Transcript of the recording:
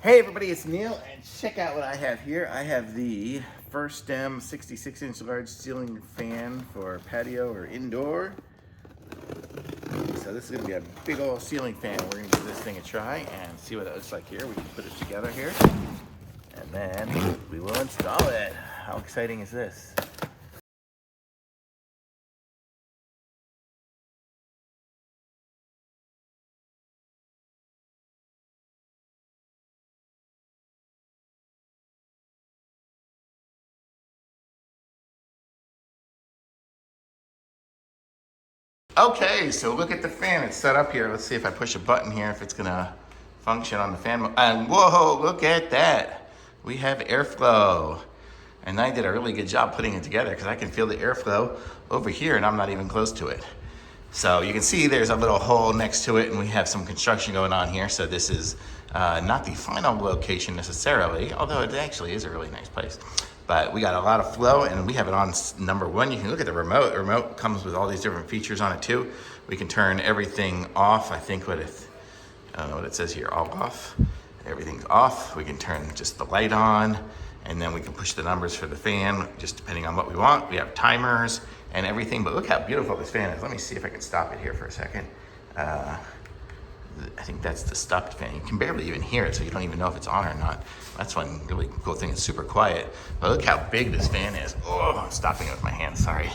Hey everybody, it's Neil, and check out what I have here. I have the Frstem 66-inch large ceiling fan for patio or indoor. So this is gonna be a big old ceiling fan. We're gonna give this thing a try and see what it looks like here. We can put it together here, and then we will install it. How exciting is this? Okay, so look at the fan. It's set up here. Let's see if I push a button here, if it's gonna function on the fan. And whoa, look at that. We have airflow. And I did a really good job putting it together because I can feel the airflow over here and I'm not even close to it. So you can see there's a little hole next to it and we have some construction going on here. So this is not the final location necessarily, although it actually is a really nice place. But we got a lot of flow and we have it on number one. You can look at the remote. The remote comes with all these different features on it too. We can turn everything off. I think I don't know what it says here, all off. Everything's off. We can turn just the light on, and then we can push the numbers for the fan, just depending on what we want. We have timers and everything, but look how beautiful this fan is. Let me see if I can stop it here for a second. I think that's the stopped fan. You can barely even hear it, so you don't even know if it's on or not. That's one really cool thing. It's super quiet. But look how big this fan is. Oh, I'm stopping it with my hand, sorry.